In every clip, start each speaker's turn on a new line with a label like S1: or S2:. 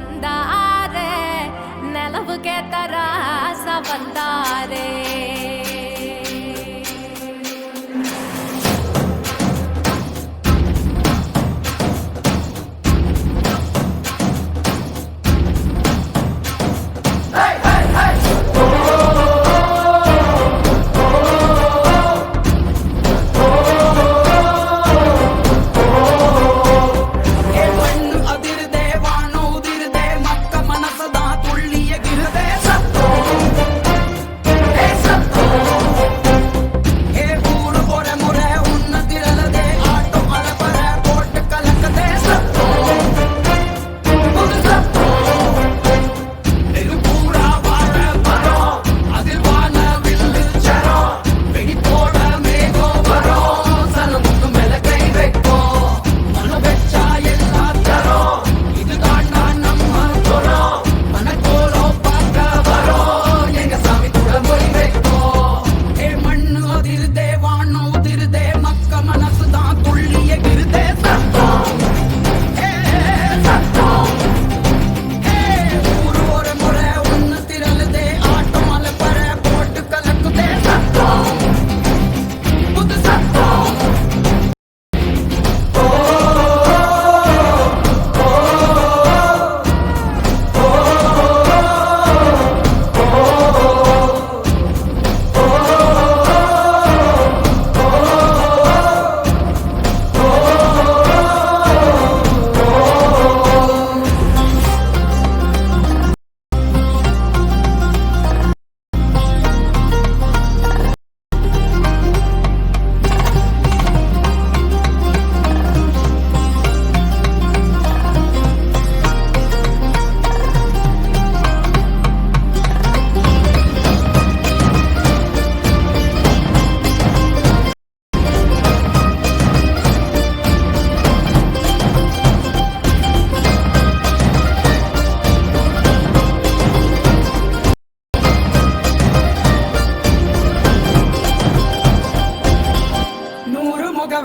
S1: ಬಂದಾರೆ ನೆಲವುಗೆ ತರಾಸ ಬಂದಾರೆ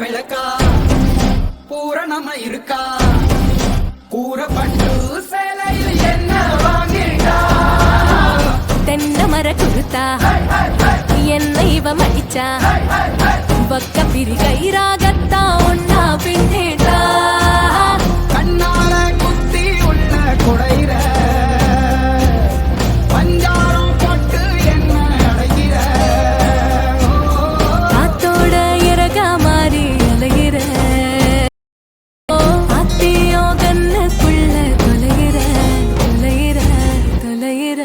S2: விளக்கா பூரணமா இருக்கா கூறப்பட்டு சேலையில் என்ன வாங்கிட்டா
S1: தென்னை மர குருத்தா என்னை இவ மடிச்சா பக்க பிரிகை ராகத்தா ஒன்னா பின்னேட்டா
S2: கண்ணால குத்தி உள்ள குடையிற பஞ்சாரம் போட்டு என்ன அடைகிற
S1: காத்தோட இறக மாறி அலைகிற அத்தியோ கண்ணுக்குள்ள தொலைகிற தொலைகிற தொலைகிற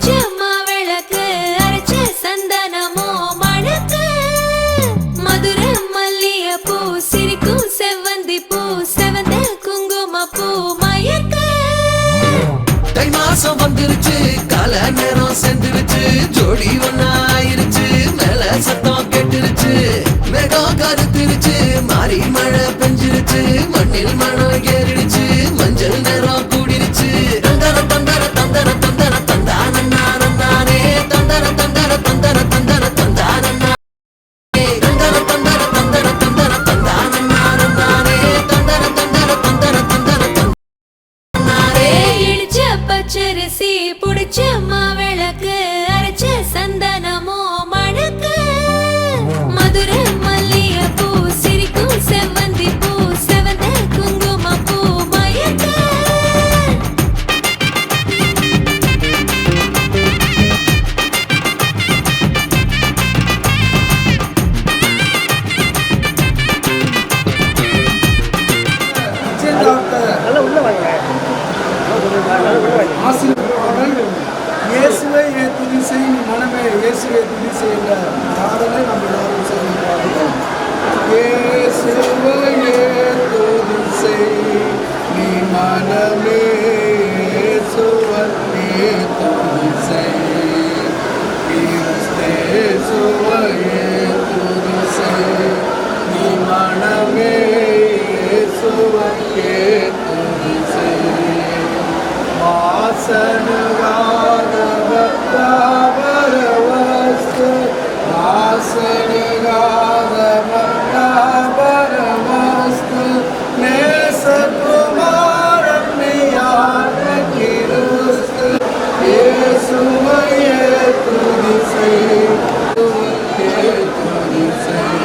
S1: புடிச்ச மாவிளக்கு அரைச்ச சந்தனமோ மணக்கு மதுரை மல்லிய பூ சிரிக்கும் செவ்வந்தி பூ செவந்த குங்கும பூ மயக்க
S3: தை மாசம் வந்துருச்சு கால நேரம் சென்றுருச்சு ஜோடி ஒன்னாயிருச்சு மேல சத்தம் கேட்டுருச்சு மேகம் கருத்துருச்சு மாறி மழை பெஞ்சிருச்சு மண்ணில் மணம் ஏறிடுச்சு மஞ்சள் நேரம் கூடிருச்சு தந்தர தந்தர தந்தர தந்தர தந்தானே தந்தர தந்தர தந்தர தந்தர தந்தானே தந்தர தந்தர தந்தர தந்தர தந்தானே தந்தர தந்தர தந்தர தந்தர
S1: இடிச்ச பச்சரிசி புடிச்ச மாவிளக்கு அரைச்ச சந்தனமோ மணக்கு மதுரை மல்லிய பூ சிரிக்கும் செவ்வந்தி பூ செவந்த குங்கும பூ மயக்க
S4: ஆசீர்வாதம் இயேசுவை துதி செய் நீ மனமே இயேசுவை துதி செய்கிற பாடலை நம்ம எல்லாரும் சேர்ந்து பாடுவோம். இயேசுவையே துதி செய் நீ மனமே இயேசுவையே துதி செய் இயேசுவையே துதி செய் நீ மனமே இயேசுவையே துதி செய் ஆசனகாதவஸ்து ஆசனகாதவஸ்து நேசகுமாரன்யாக்கிருஸ்து இயேசுவையே துதி செய் துதி செய்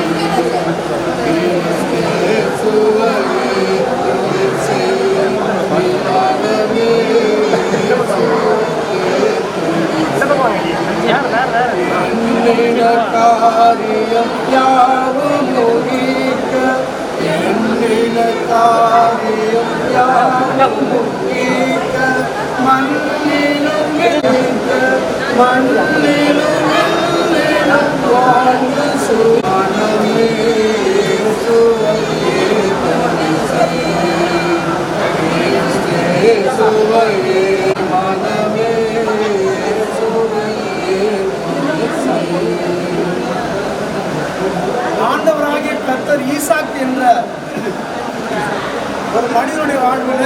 S4: இயேசுவையே துதி செய் காரியம் யாவும் முகிக்க எண்ணின காரியம் யாவும் முகிக்க மண்ணிலும் மண்ணிலும் வாழ்ந்து சுமனமே சுவையே சுவையே மனமே ஆண்டவராகிய கர்த்தர் ஈசாக்கு என்ற ஒரு மனிதனுடைய வாழ்வில்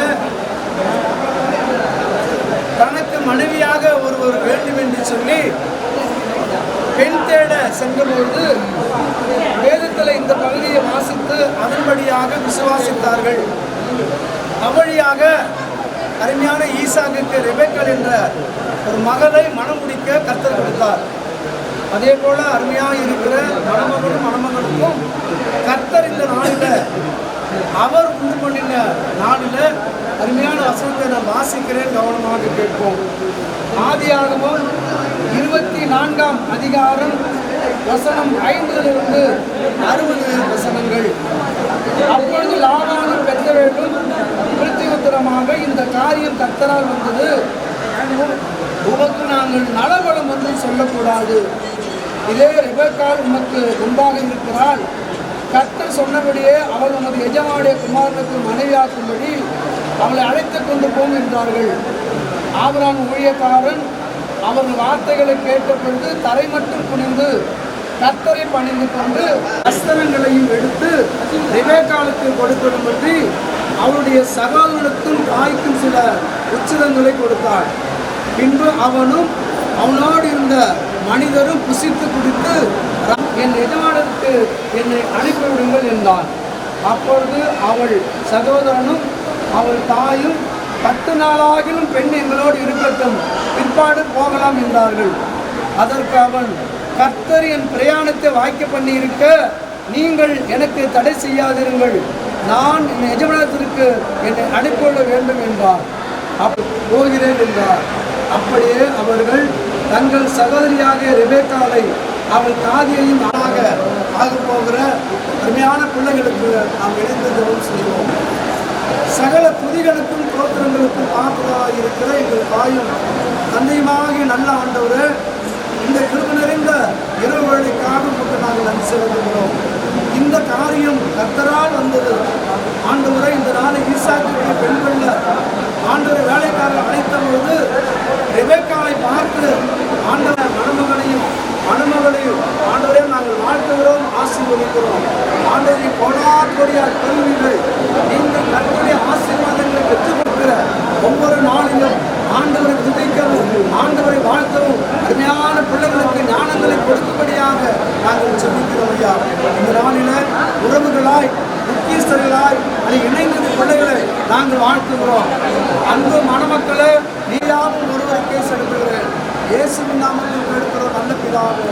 S4: தனக்கு மனைவியாக ஒருவர் வேண்டும் என்று சொல்லி பெண் தேட சென்றபொழுது வேதத்தில் இந்த பகுதியை வாசித்து அதன்படியாக விசுவாசித்தார்கள். அவ்வழியாக அருமையான ஈசாக்குக்கு ரெபெக்காள் என்ற ஒரு மகளை மணம் முடிக்க கர்த்தர் கொடுத்தார். அதே போல அருமையாக இருக்கிற மணமகனும் மணமகனுக்கும் கர்த்தர் இந்த நாளில் அவர் உண்டு பண்ணின நாளில் அருமையான வசனத்தை நான் வாசிக்கிறேன், கவனமாக கேட்போம். ஆதியாகமம் 24ஆம் அதிகாரம் வசனம் 5 60 வசனங்கள். அப்பொழுது லாபானும் பெத்தவேலும் பிரத்யுத்தரமாக இந்த காரியம் கர்த்தரால் வந்தது, உமக்கு நாங்கள் நலவளம் என்று சொல்லக்கூடாது. இதே ரெபெக்காள் உமக்கு முன்பாக இருக்கிறாள். கர்த்தர் சொன்னபடியே அவள் உமது எஜமானுடைய குமாரனுக்கு மனைவியாக்கும்படி அவளை அழைத்து கொண்டு போம் என்றார்கள். ஆபிரகாம் ஊழியக்காரன் அவர்கள் வார்த்தைகளை கேட்ட பொழுது தரை மட்டும் குனிந்து கர்த்தரை பணிந்து கொண்டு வஸ்திரங்களையும் எடுத்து ரெபெக்காளுக்கு கொடுக்கணும்படி அவருடைய சகோதரனுக்கும் தாய்க்கும் சில உச்சிதங்களை கொடுத்தாள். பின்பு அவனும் அவனோடு இருந்த மனிதரும் புசித்து குடித்து என் எஜமானருக்கு என்னை அனுப்பிவிடுங்கள் என்றான். அப்பொழுது அவள் சகோதரனும் அவள் தாயும் 10 நாளாகிலும் பெண் எங்களோடு இருக்கட்டும், பிற்பாடு போகலாம் என்றார்கள். அதற்கு அவன், கர்த்தர் என் பிரயாணத்தை வாய்க்க பண்ணி இருக்க நீங்கள் எனக்கு தடை செய்யாதிருங்கள், நான் என் எஜமானத்திற்கு என்னை அனுப்பிவிட வேண்டும் என்றார். போகிறேன் என்றார். அப்படியே அவர்கள் தங்கள் சகோதரியாக ரெபெக்காளை அவள் தாதியையும் ஆக போகிற அருமையான பிள்ளைகளுக்கு நாம் இணைந்து ஜெபம் செய்வோம். சகல துதிகளுக்கும் தோத்திரங்களுக்கும் ஆற்றலாக இருக்கிற எங்கள் தாயும் தந்தையுமாகிய நல்ல ஆண்டவரே, இந்த கிருபை நிறைந்த இரவு வேளைக்காக உமக்கு நாங்கள் நன்றி செலுத்துகிறோம். இந்த காரியம் கர்த்தரால் வந்தது ஆண்டவரை. இந்த நாளை ஈசாக்குடைய பெண்கள்ல ஆண்டவரை வேலைக்காரர் அழைத்த போது ரெபெக்காளை பார்த்து ஆண்டவர் மணமகனையும் ஆண்டவரே நாங்கள் வாழ்த்துகிறோம், ஆசீர்வதிக்கிறோம். ஆண்டவரை கொடாக்கூடிய கல்விகள் நீங்கள் கர்த்தருடைய ஆசீர்வாதங்களை பெற்றுக் கொடுக்கிற ஒவ்வொரு நாளிலும் ஆண்டவரை துதிக்கவும் ஆண்டவரை வாழ்த்தவும் அருமையான பிள்ளைகளுக்கு ஞானங்களை கொடுக்கும்படியாக நாங்கள் ஜெபிக்கிறோம் ஐயா. இந்த நாளில உறவுகளாய் முக்கியஸ்தர்களாய் அதை இணைந்த பிள்ளைகளை நாங்கள் வாழ்த்துகிறோம். அன்பு மணமக்களே, நீயாவும் ஒருவருக்கே செலுத்துகிறேன். இயேசுவின் நாமத்தில் எடுக்கிறோம் நல்ல பிதாவே,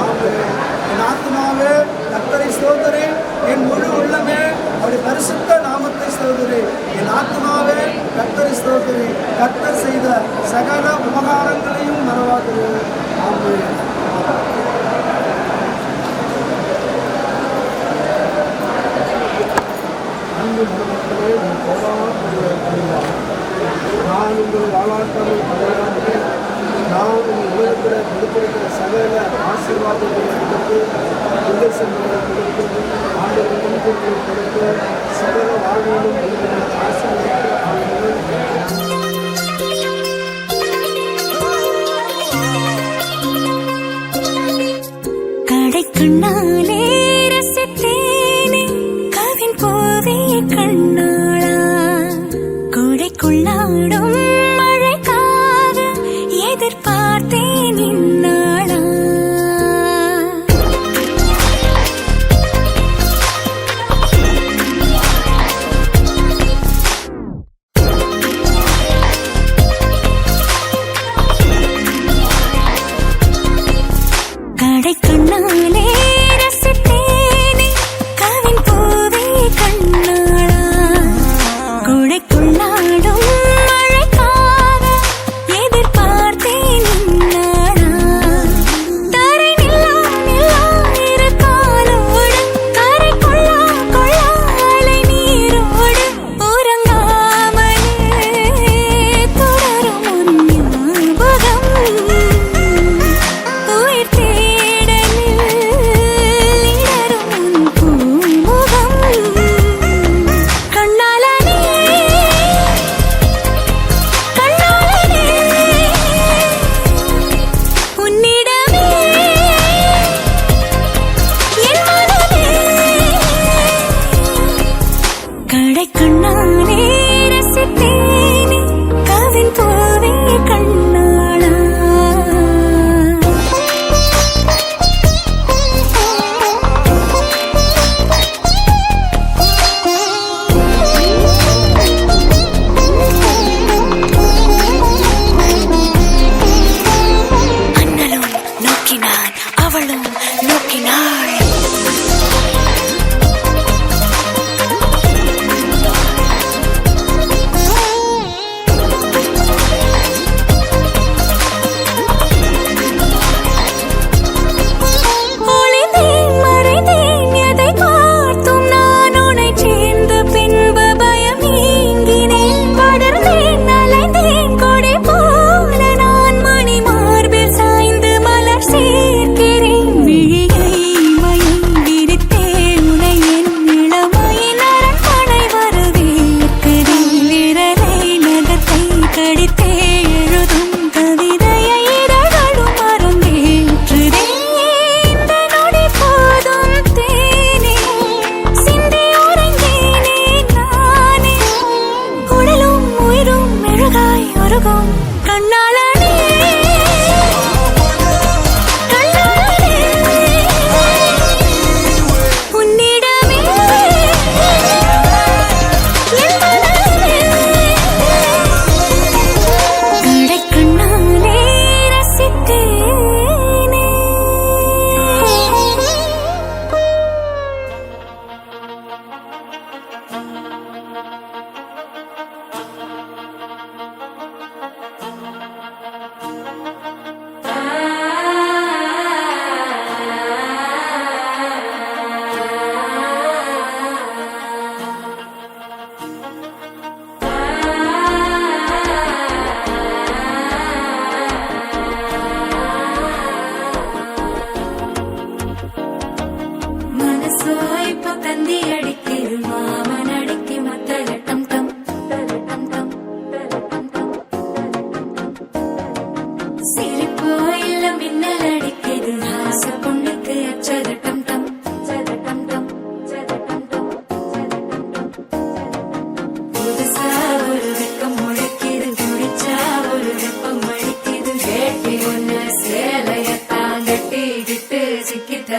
S4: ஆமென். என் ஆத்மாவே கர்த்தரை ஸ்தோத்திரி, என் முழு உள்ளமே அவருடைய பரிசுத்த நாமத்தை ஸ்தோத்திரி. என் ஆத்மாவே கர்த்தரை ஸ்தோத்திரி, கர்த்தர் செய்த சகல உபகாரங்களையும் மறவாதே. ஆமென். அன்பு மணமக்களே, நான் உங்கள் வாழாட்டமை படையாமல் நான் உலகத்தில் கொடுத்திருக்கிற சகல ஆசீர்வாதங்களை கொடுத்து உங்கள் செல்வங்களை கொடுத்து ஆண்டவர் முன்கொண்டு கொடுத்து சகல வாழ்விலும் ஆசீர்வாதத்தை
S1: கடைக்கண்ணாலே ரசித்தேனே கவின் போவே கண்ணாளா, கொடைக்குள்ளாடும் மழைக்காக எதிர்பார்த்தேன் இந்நாளா. கடைக்கண்ணாலே ரசித்தேனே கவின் போவே கண்ணாளா, கொடைக்குள்ளாடும் மழைக்காக எதிர்பார்த்தேன் இந்நாளா. தரை நில்லா இரு காலோடு கரை கொள்ளா அலை நீரோடு உறங்காமலே தொடரும் உன் ஞாபகம். உயிர் தேடலில் இடரும் உன் பூமுகம். கண்ணாலனே உன்னிடமே என் மனமே. கடைக்கண்ணாலே ரசித்தேனே கவின் போவே கண்ணாளா. அண்ணலும் நோக்கினான், அவளும் நோக்கினாள்.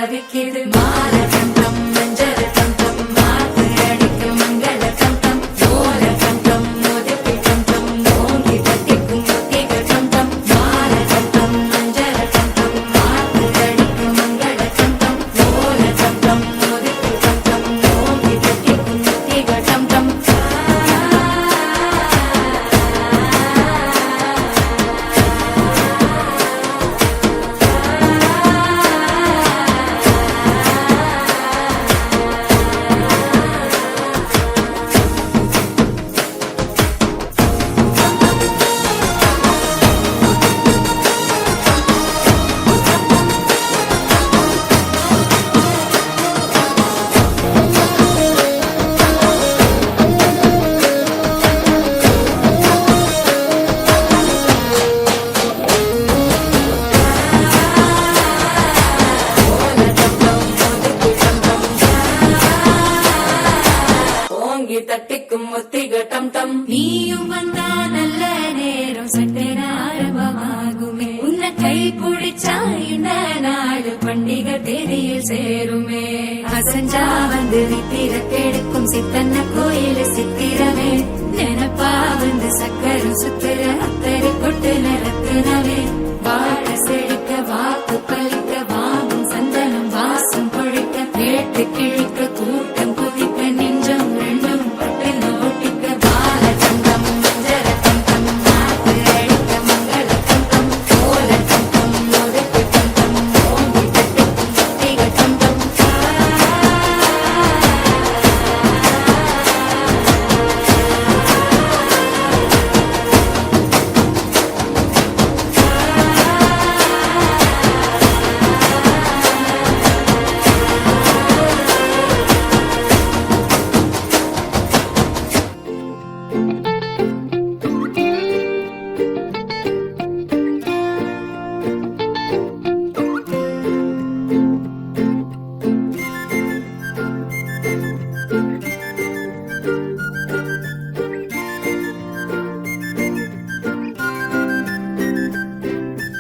S1: தவிக்குது மால டம் டம் மஞ்சள் டம் டம் மாத்து அடிக்க மங்கள டம் டம் ஓல டம் டம் மோதிக்கு டம் டம் ஓங்கி தட்டிக்கும் முத்திக டம் டம் மால டம் டம் மஞ்சள் டம் டம் மாத்து அடிக்க மங்கள டம் டம் ஓல டம் டம் மோதிக்கு டம் டம் ஓங்கி தட்டிக்கும் முத்திக டம் டம் ஓங்கி தட்டிக்கும் முத்திக டம் டம் நீயும் வந்தா நல்ல நேரம் சட்டென ஆரம்பமாகுமே உன்னை கை பிடிச்சா இந்த நாடு பண்டிகை தேதியில் சேருமே அசஞ்சா வந்து நித்திர கெடுக்கும் சித்தன்ன கோயில் சித்திரமே நினப்பா வந்து சக்கரம் சுத்துற அத்தரை கொட்டு நிறத்துனவே வாழ செழிக்க வாக்கு பலிக்க வாங்கும் சந்தனம் வாசம் பொழிக்க கேட்டு கிழிக்க கூட்டம் குதிக்க நெஞ்சம் ரெண்டும் பட்டு நோட்டிக்க பால தங்கம் மஞ்சர தங்கம் நாக்கு அழிக்க மங்கள தங்கம் கோல தங்கம் நொறுக்கு தங்கம் ஓங்கி தட்டிக்கும் முத்திக தங்கம்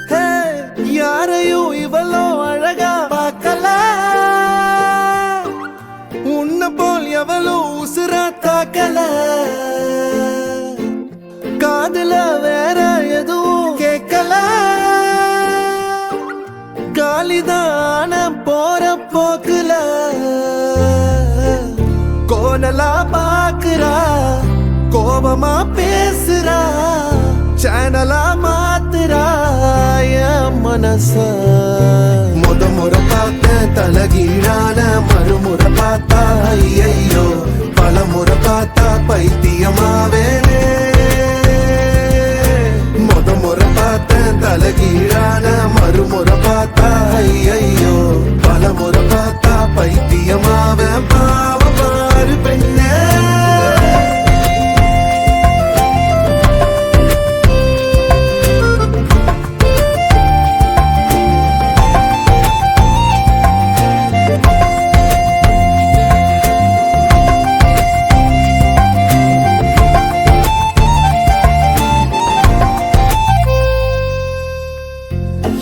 S3: ஹே, யாரையும் இவ்வளோ அழகா பார்க்கல உன்னை போல் எவ்வளோ உசுரா தாக்கல காதுல வேற எதுவும் கேட்கல காலிதான போற போக்குல கோணலா பாக்குறா கோபமா பேசுறா சேனலா மாத்துறா என் மனச முறை பார்த்த தலகீழான மறுமுறை பார்த்தா ஐயோ பல முறை பார்த்தா பைத்தியமாவேனே முறை பார்த்த தலகீழான மறுமுறை பார்த்தா ஐயோ பல முறை பார்த்தா பைத்தியமாவே பாவ பாரு பெண்ணே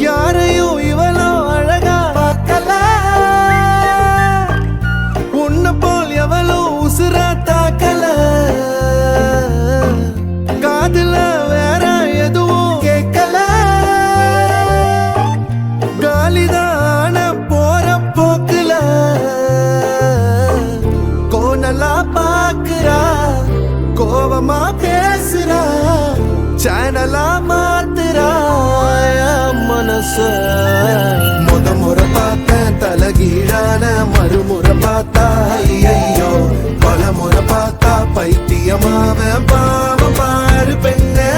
S3: யாரையும் இவ்வளோ அழகா பார்க்கல உன்னை போல் எவ்வளோ உசுரா தாக்கல காதுல வேற எதுவும் கேட்கல காலிதான போற போக்குல கோணலா பாக்குறா கோபமா பேசுறா சேனலா மாத்துறா என் மனச முறை பார்த்த தலகீழான மறுமுறை பார்த்தா ஐயோ பல முறை பார்த்தா பைத்தியமாவ பாவ பாரு பெண்ணே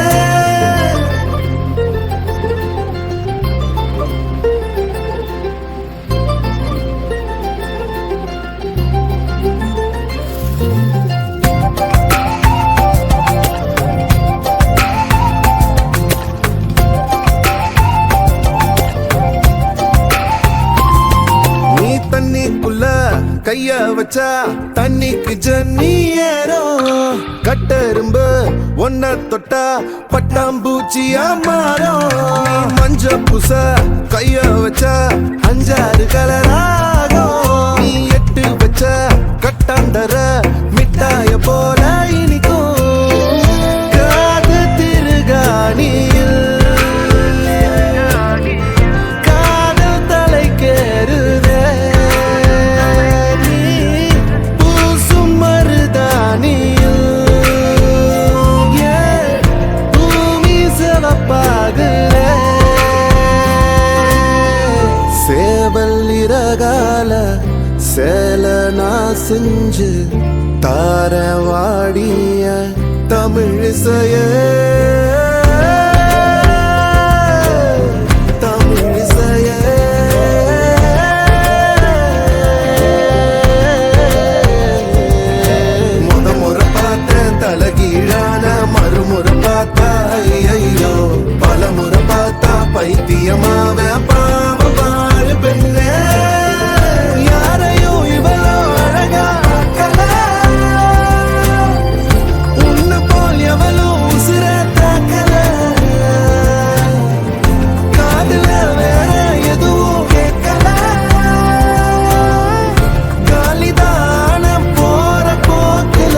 S3: தண்ணிக்குள்ள கைய வச்சா தண்ணிக்கு ஜன்னி ஏறும் கட்டெரும்பு ஒன்ன தொட்டா பட்டாம்பூச்சியா மாறும். நீ மஞ்ச பூச கைய வச்ச 5-6 கலராகும். நீ எட்டு வச்ச கட்டாந்தர மிட்டாய போல இனிக்கும். காது திருகாணியில் காதல் தலைக்கேறுதே. நீ பூசும் மருதாணியில் பூமி சிவப்பாகுதே. சேவல் இறகால சேலனா செஞ்சு தார வாடிய தமிழிசைய தமிழிசைய முறை பார்த்த தலகீழான மறுமுறை பார்த்தா ஐயோ பலமுறை பார்த்தா பைத்தியமாவ பாவ பாழ் பெண்ணே. யாரையும் இவளோ அழகா உன்ன போல் எவளோ உசுர தாக்கல. காதுல வேற எதுவும் கேட்கல. காலிதான போற போக்குல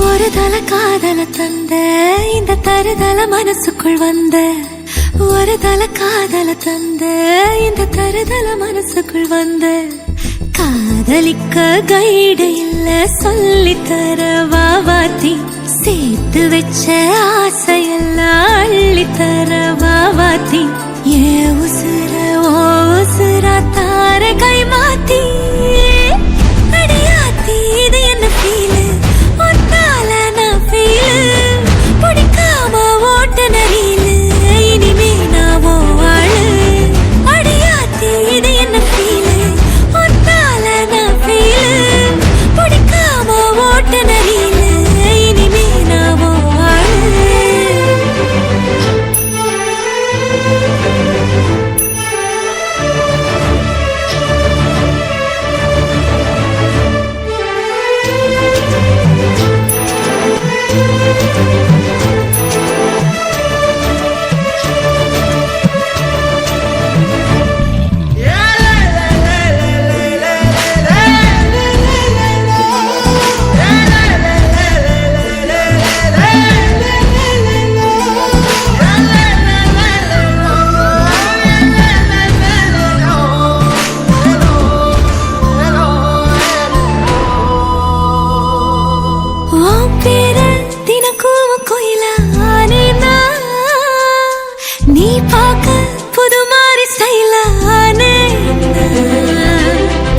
S1: ஒரு தல காதல தந்த இந்த தருதல மனசுக்குள் வந்த. ஒரு தல காதல தந்த இந்த தருதல மனசுக்குள் வந்த. காதலிக்க கைடு இல்ல சொல்லித்தர வாவாத்தி. சேர்த்து வச்ச ஆசையெல்லாம் அள்ளித்தர வாவாத்தி. ஏ உசுர ஓ உசுரா தார கை மாத்தி. அடியாத்தி இது என்ன ஃபீலு ஒன்னால நான் ஃபீலு. பிடிக்காம ஓட்ட நரீலு இனிமே நான் ஓ ஆளு. அடியாத்தி இது என்ன ஃபீலு ஒன்னால நான் ஃபீலு. பிடிக்காம ஓட்ட நரீலு இனிமே நான் ஓ ஆளு. நீ பார்க்க புது மாதிரி ஸ்டைலானே.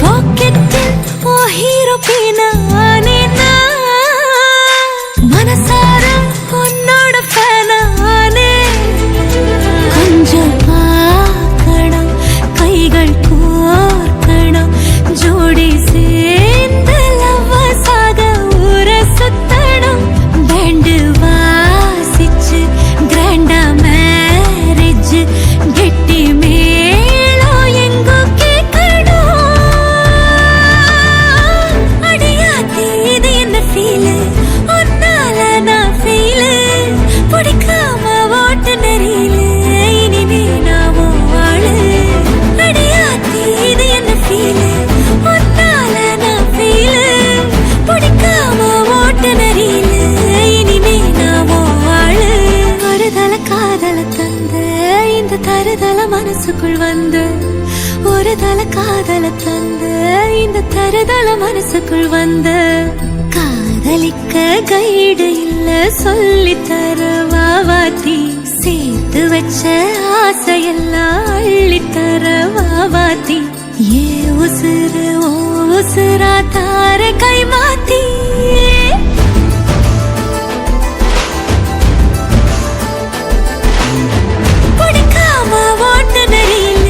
S1: பாக்கெட்டு ஓ ஹீரோ பீனானே. மனசார உன்னோட ஃபேனானே. கொஞ்சம் பார்க்கணும் கைகள் கோர்க்கணும் ஜோடி சேர்ந்து லவ்வசாக ஊர சுத்தணும். பேண்டு வாசிச்சு கிராண்டா மேரேஜ் கெட்டி மேளம் எங்கோ கேட்கணும். அடியாத்தி இது என்ன ஃபீலு ஒன்னால நான் ஃபீலு. பிடிக்காம ஓட்டு நெறியில இனிமே நான் ஆளு. அடியாத்தி இது என்ன ஃபீலு ஒன்னால நான் ஃபீலு. பிடிக்காம ஓட்டு நெறியில இனிமே நான் ஆளு. ஒரு தல காதல தந்த இந்த தருதல மனசுக்குள் வந்து. ஒரு தல காதல தந்த இந்த தருதல மனசுக்குள் வந்து. காதலிக்க கைடு இல்ல சொல்லித்தர வாவாத்தி. சேர்த்து வச்ச ஆசையெல்லாம் அள்ளித்தர வாவாத்தி. ஏ உசுறு ஓ உசுரா தார கை மாத்தி. பிடிக்காம ஓட்டு நெறியில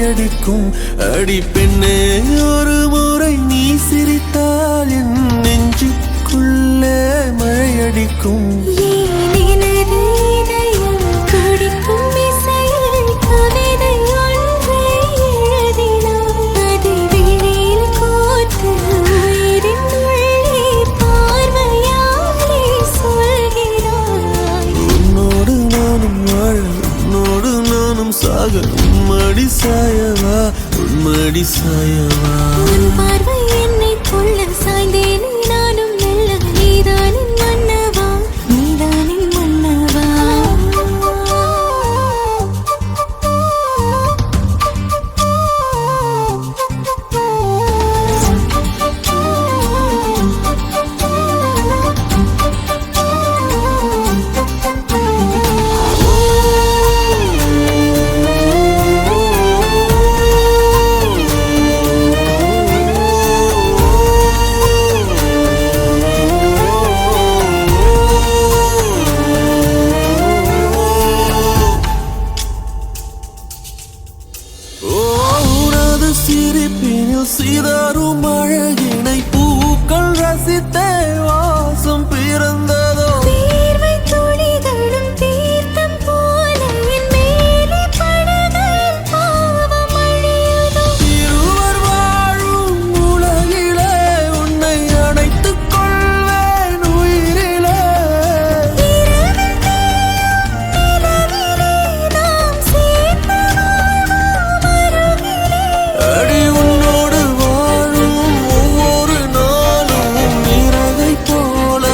S3: மழையடிக்கும். அடி பெண்ணே ஒரு முறை நீ சிரித்தால் என் நெஞ்சுக்குள்ளே மழையடிக்கும். உன்னோடு நானும் வாழ உன்னோடு நானும் சாக உன்மடி சாயவா உன்மடி சாயவா.
S1: சாய்ந்தேனே நானும் மெல்ல நீதானின் மன்னவா நீதானின் மன்னவா.
S3: உனது சிரிப்பினில் சிதறும் அழகினை பூக்கள் ரசித்தே வாசம் பிறந்ததோ.
S1: தீர்வை துளிகளும் தீர்த்தம் போல என் மேலே படுகையில் பாவம் அழியுதோ.
S3: இருவர் வாழும் உலகிலே உன்னை அணைத்துக் கொள்வேன் உயிரிலே.
S1: இரவில் தேயும் நிலவிலே நாம் சேர்ந்து வாழ்வோம் அருகிலே.
S3: அடி உன்னோடு வாழும் ஒவ்வொரு நாளும் இறகை போல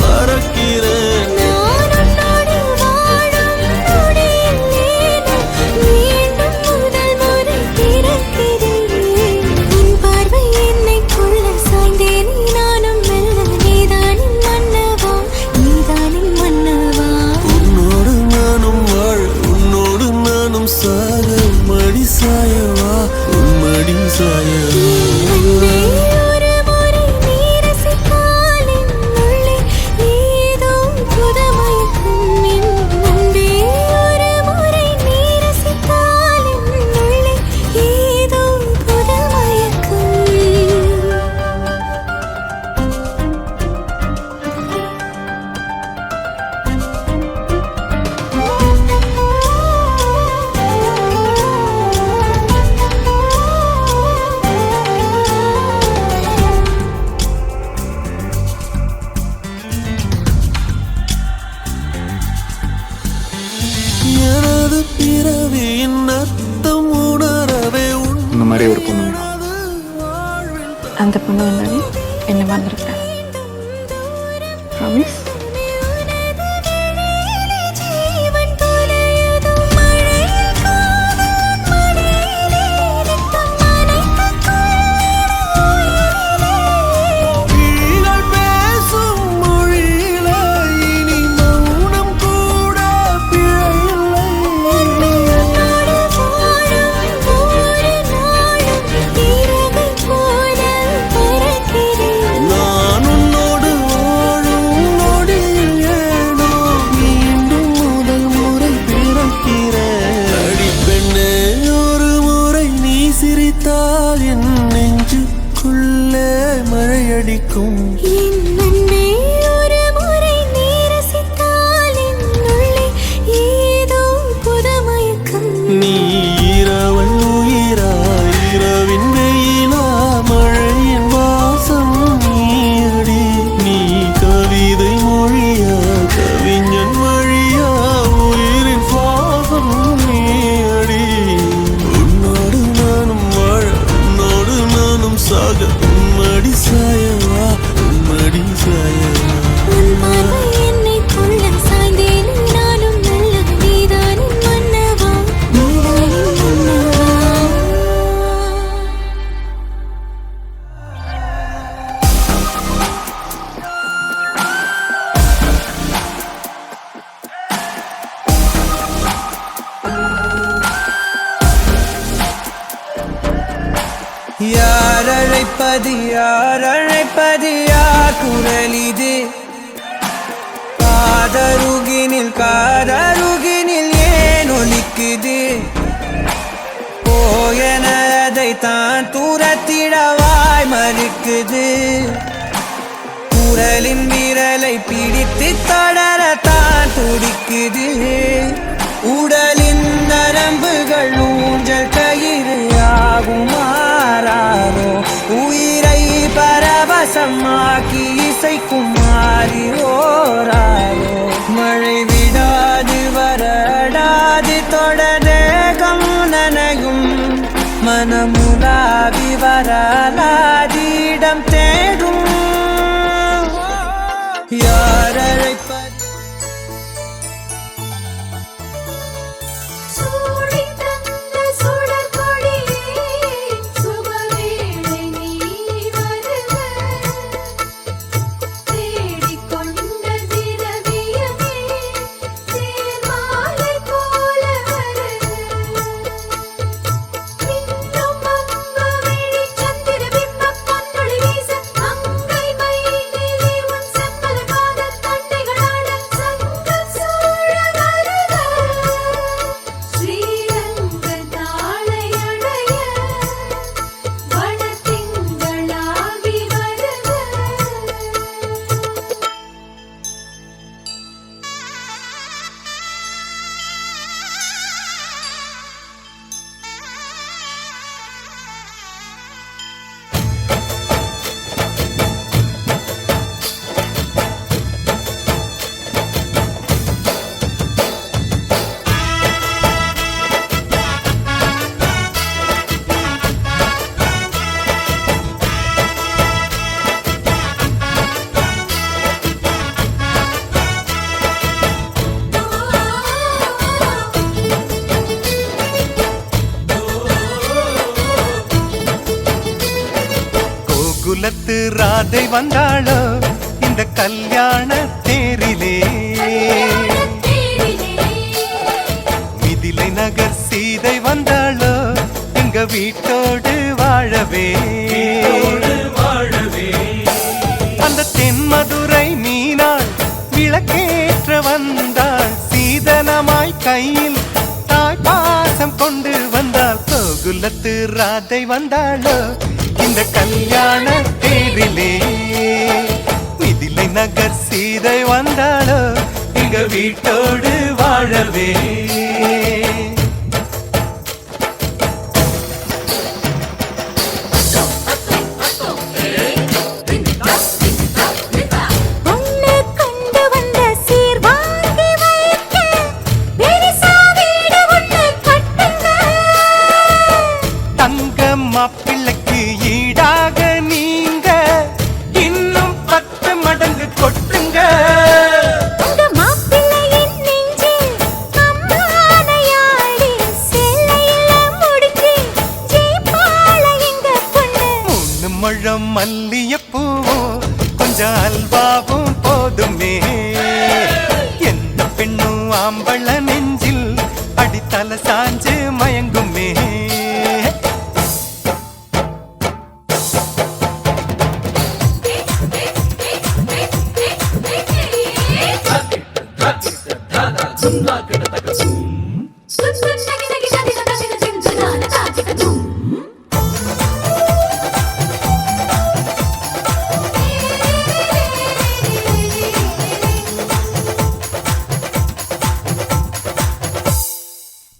S3: பறக்கிறேன்.
S1: நான் உன்னோடு வாழும் நொடியில் ஏனோ மீண்டும் முதல் முறை பிறக்கிறேன். உன் பார்வை என்னை கொள்ள சாய்ந்தேனே நானும் மெல்ல நீதானின் மன்னவா நீதானின் மன்னவா.
S3: உன்னோடு நானும் வாழ உன்னோடு நானும் சாக மடி சாயவா உன்மடி சாயவா.
S1: அன்பே ஒரு முறை நீ ரசித்தால் என் உள்ளே ஏதோ புதுமயக்கம். அன்பே ஒரு முறை நீ ரசித்தால் என் உள்ளே ஏதோ புதுமயக்கம்.
S3: எனது பிறவியின் அர்த்தம் உணரவே
S5: இந்த மாதிரி ஒரு பொண்ணு வேணும்.
S6: அந்த பொண்ணு வந்தாலே என்ன மறந்துருப்பேன். ப்ராமிஸ்.
S1: ஜீவன் தொலையுதோ மழையில் காதல் மடியிலே ரத்தம் நனைத்துக் கொள்ளும் உயிரிலே.
S3: கிளிகள் பேசும் மொழியிலே இனி மௌனம் கூட பிழையில்லை.
S1: உன்னோடு வாழும் ஒவ்வொரு நாளும் இறகை போல பறக்கிறேன்.
S3: நான் உன்னோடு வாழும் நொடியில் ஏனோ மீண்டும் முதல் முறை பிறக்கிறேன். அடி பெண்ணே ஒரு முறை நீ சிரித்தால் என் நெஞ்சுக்குள்ளே மழையடிக்கும்.
S1: என் அன்பே ஒரு முறை நீ ரசித்தால் என் உள்ளே ஏதோ புதுமயக்கம்.
S3: நீ இரவன் உயிரா இரவின் வெயிலா மழையின் வாசம் நீயடி. நீ கவிதை மொழியா கவிஞன் வழியா உயிரின் சுவாசம் நீயடி. உன்னோடு நானும் வாழ உன்னோடு நானும் சாக உன்மடி சாயவா உன்மடி சாயவா.
S1: உன் பார்வை என்னை கொள்ள சாய்ந்தேனே நானும் மெல்ல நீதானின் மன்னவா நீதானின் மன்னவா.
S2: யார் அழைப்பது யார் அழைப்பது யார் குரல் இது? காதருகினில் ஏன் ஒலிக்குது? போய மறுக்குது. குரலின் விரலை பிடித்து தொடரத்தான் துடிக்குது. உடலின் நரம்புகள் ஊஞ்சல் கயிறு ஆகும் மாறாரோ. உயிரை பரவசமாக்கி இசைக்கும் மாறி ஓராரோ. மழை விடாது வரடாது தொடரேகம் நனையும். மனமுலாவி வரலாதிடம் தேடும். யாரழைப்பது
S1: சூடி தந்த சுடர்கொடியே, சுபவேளை நீ வருக. தேடிக்கொண்ட திரவியமே, தேர்மாலை போல வருக. மின்னும் அம்புவிழி சந்திர பிம்பம் பொன்னொளி வீச, அங்கை மயிலிலே உன் செம்பல் பாதத் தண்டைகளாட சங்கம் சூழ வருக. ஸ்ரீரங்க தாளையடைய வனத்திங்களாவி வருக.
S3: கோகுலத்து ராதை வந்தாளோ இந்த கல்யாண தேரிலே. மிதிலை நகர் சீதை வந்தாளோ எங்க வீட்டோடு வாழவே. அந்த தென்மதுரை மீனாள் விளக்கேற்ற வந்தாள். சீதனமாய் கையில் தாய் பாசம் கொண்டு வந்தாள். கோகுலத்து ராதை வந்தாளோ இந்த கல்யாண தேரிலே. மிதிலை நகர் சீதை வந்தாளோ எங்க வீட்டோடு வாழவே.
S1: உன்னை கொண்டு வந்த சீர் வாங்கி வைக்க, பெரிசா வீடு ஒண்ணு கட்டுங்க.
S3: தங்க மாப்பிள்ளைக்கு ஈடாக நீங்க இன்னும் 10 மடங்கு கொட்டுங்க.
S1: உங்க மாப்பிள்ளையின் நெஞ்சில் அம்மானையாடி சேலையில முடிஞ்சு ஜெயிப்பாள எங்க பொண்ணு.
S3: 3 முழம் மல்லியப்பூவும் கொஞ்சம் அல்வாவும் போதுமே. எந்த பெண்ணும் ஆம்பள நெஞ்சில் அடித்தல சாஞ்சு மயங்குமே.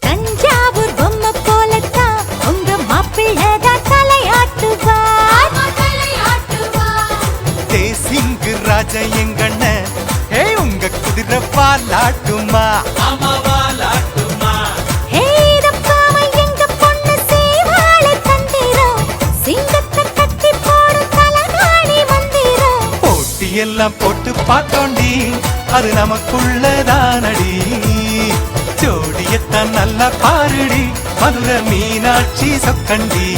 S1: தஞ்சாவூர் பொம்மை போலத்தான் உங்க மாப்பிள்ளதான் தலையாட்டுவார்.
S3: தேசிங்கு ராஜ எங்கண்ண ஹே உங்க குதிரை வாலாட்டுமா.
S1: ஹே இதப்பாம எங்க பொண்ணு சேவாளை தந்திரம். சிங்கத்தை கட்டி போடும் தலகாணி மந்திரம்.
S3: போட்டியெல்லாம் போட்டு பார்த்தோண்டி அது நமக்குள்ளதானடி. ஜோடியத்தான் நல்லா பாருடி மதுரை மீனாட்சி சொக்கண்டி.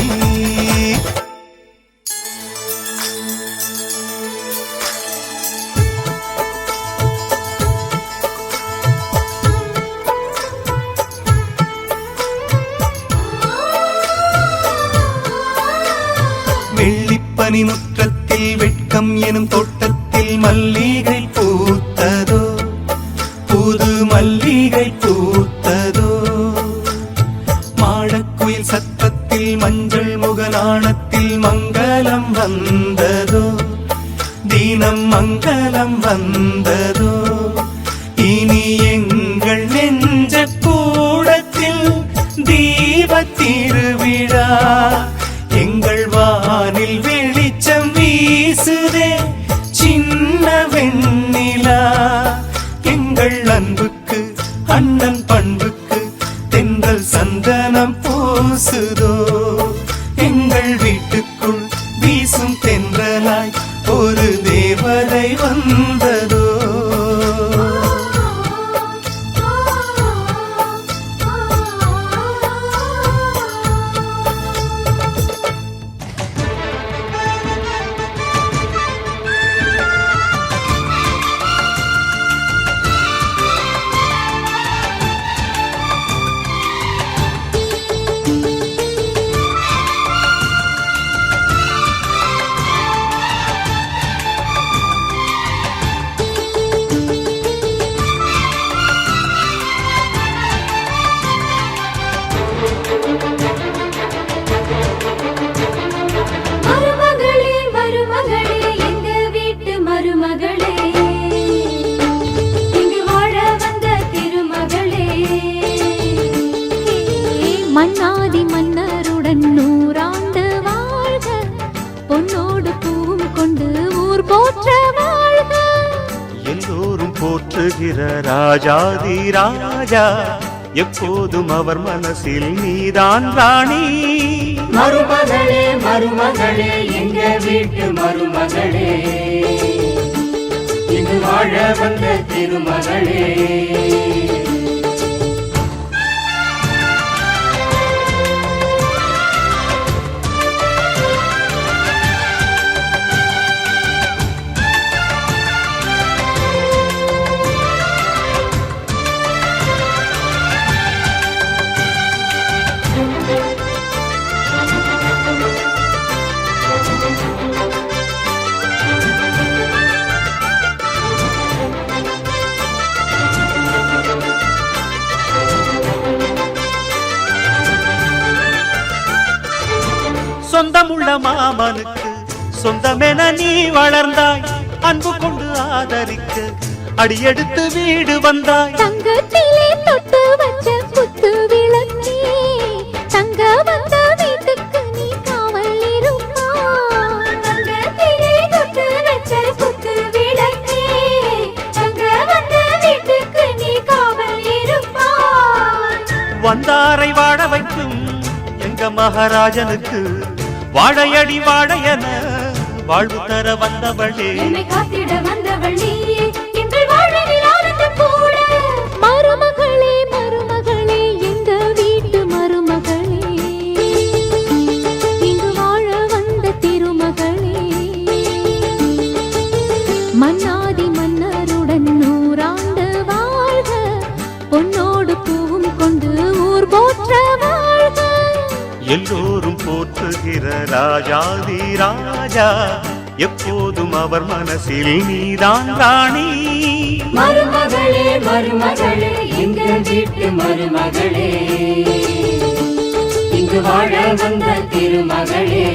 S3: வெள்ளிப்பனி முற்றத்தில் வெட்கம் எனும் தோட்டத்தில் மல்லிகை பூத்ததோ. புது மல்லிகை பூத்ததோ. மாடக்குயில் சத்தத்தில் மஞ்சள் முகநாணத்தில் மங்கள மங்களம் வந்ததோ, தினம் மங்களம் வந்ததோ. இனி எங்கள் நெஞ்ச கூடத்தில் தீப திருவிழா. எங்கள் வானில் வெளிச்சம் வீசுதே சின்ன வெண்ணிலா. எங்கள் அன்புக்கு அண்ணன் பண்புக்கு தென்றல் சந்தனம் பூசுதோ. எங்கள் வீட்டுக்குள் வீசும் தென்றலாய் ஒரு தேவதை வந்ததோ.
S1: மருமகளே மருமகளே எங்க வீட்டு மருமகளே, இங்கு வாழ வந்த திருமகளே.
S5: மன்னாதி மன்னருடன் 100 ஆண்டு வாழ்க, பொன்னோடு பூவும் கொண்டு ஊர் போற்ற வாழ்க.
S3: எல்லோரும் போற்றுகிற ராஜாதி ராஜா, எப்போதும் அவர் மனசில் நீதான் ராணி.
S1: மருமகளே மருமகளே எங்க வீட்டு மருமகளே, இங்கு வாழ வந்த திருமகளே.
S3: சொந்தமுள்ள மாமனுக்கு சொந்தமென நீ வளர்ந்தாய். அன்பு கொண்டு ஆதரிக்க அடியெடுத்து வீடு வந்தாய்.
S5: தங்கத்திலே தொட்டு வச்ச குத்து விளக்கே, தங்க வந்த வீட்டுக்கு நீ காவல் இருப்பாய்.
S1: தங்கத்திலே தொட்டு வச்ச குத்து விளக்கே, தங்க வந்த வீட்டுக்கு நீ காவல் இருப்பாய்.
S3: வந்தாரை வாழ வைக்கும் எங்க மகாராஜனுக்கு வாழையடி வாழையன வாழ்வு தர வந்தவளே.
S1: என்னை காத்திட வந்தவள் நீயே, எங்கள் வாழ்வில் ஆனந்தம் கூட.
S5: மருமகளே மருமகளே எங்க வீட்டு மருமகளே, இங்கு வாழ வந்த திருமகளே. மன்னாதி மன்னருடன் 100 ஆண்டு வாழ்க, பொன்னோடு பூவும் கொண்டு ஊர் போற்ற வாழ்க.
S3: எல்லோரும் போற்றுகிற ராஜாதி ராஜா, எப்போதும் அவர் மனசில் நீதான் ராணி.
S1: மருமகளே மருமகளே எங்க வீட்டு மருமகளே, இங்கு வாழ வந்த திருமகளே.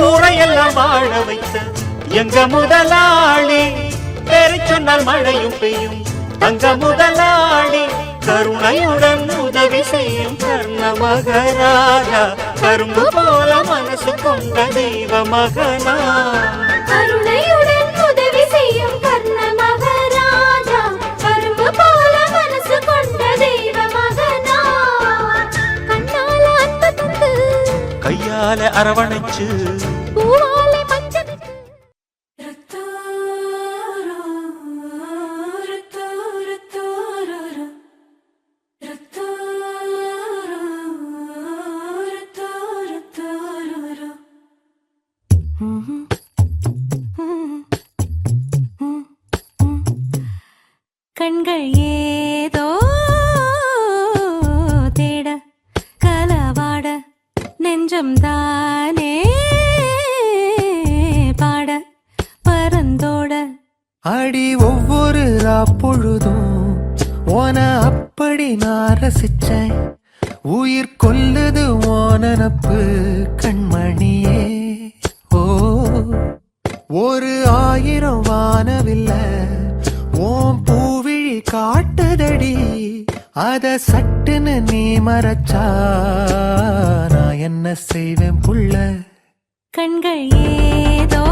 S3: ஊரையெல்லாம் வாழ வைத்த எங்க முதலாளி, பேரை சொன்னால் மழையும் பெய்யும் தங்க முதலாளி. கருணையுடன் உதவி செய்யும் கர்ண மகராஜா, கரும்பு போல மனசு கொண்ட தெய்வ மகனா.
S1: கருணையுடன் உதவி செய்யும் கர்ண மகராஜா, கரும்பு போல மனசு கொண்ட தெய்வ மகனா.
S5: கண்ணால அன்பு தந்து
S3: கையால அரவணைச்சு
S5: பூவாலை மஞ்சமிட்டு
S1: ருத்தூரு, ருத்தூரு, ருத்தூரு, ருத்தூரு. கண்கள் ஏதோ தேட கலவாட நெஞ்சம் தானே பாட பரந்தோட
S2: அடி ஒவ்வொரு பொழுதும் ஓன அப்படி நான் ரசிச்சேன் உயிர் கொல்லுது ஓனப்பு கண்மணியே ஓ ஒரு 1000 வானவில்ல ஓம் பூவிழி காட்டுதடி அத சட்டுன்னு நீ மறைச்சா நான் என்ன செய்வேன் புள்ள
S1: கண்கள் ஏதோ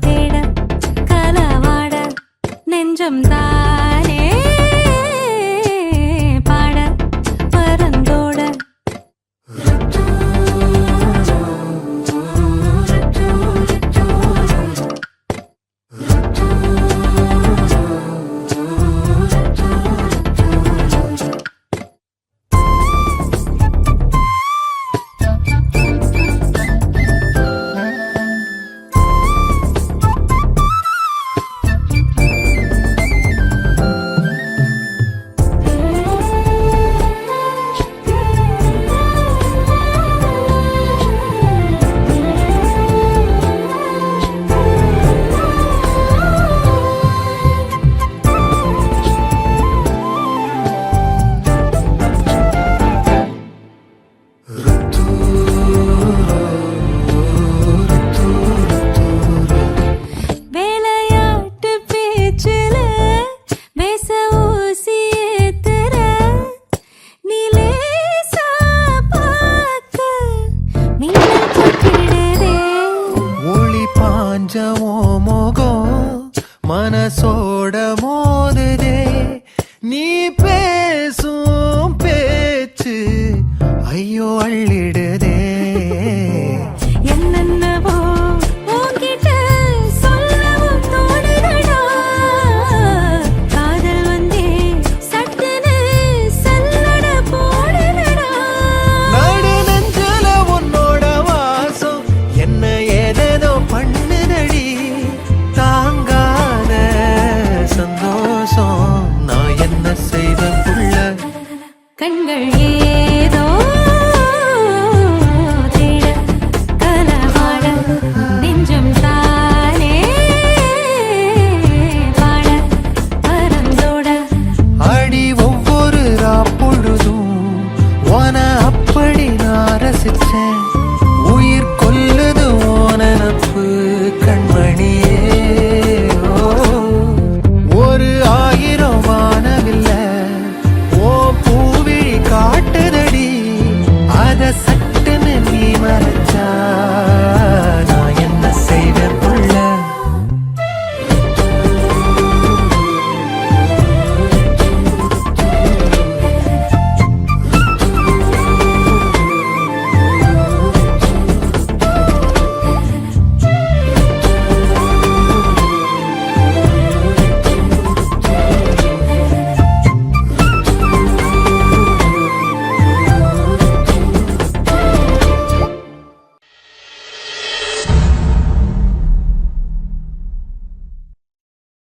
S1: தேட கலவாட நெஞ்சம் தானே பாட பரந்தோட வேலையாட்டு பேச்சுல பேச ஊசி ஏத்துற நிலேசா பார்க்க மின்னல் கொட்டிடுதே
S2: ஒளி பாஞ்சமோ மோகம் மனசோட மோதுதே நீ பேசும் பேச்சு ஐயோ அள்ளிடுதே
S1: என்னென்னவோ உன்கிட்ட சொல்லவும் தோணுதடா காதல் வந்தே சட்டுன்னு சல்லட போடுதடா
S2: நடு நெஞ்சல உன்னோட வாசம் என்ன ஏதேதோ பண்ணுதடி தாங்காத சந்தோஷம் நான் என்ன செய்வேன் புள்ள
S1: கண்கள் ஏ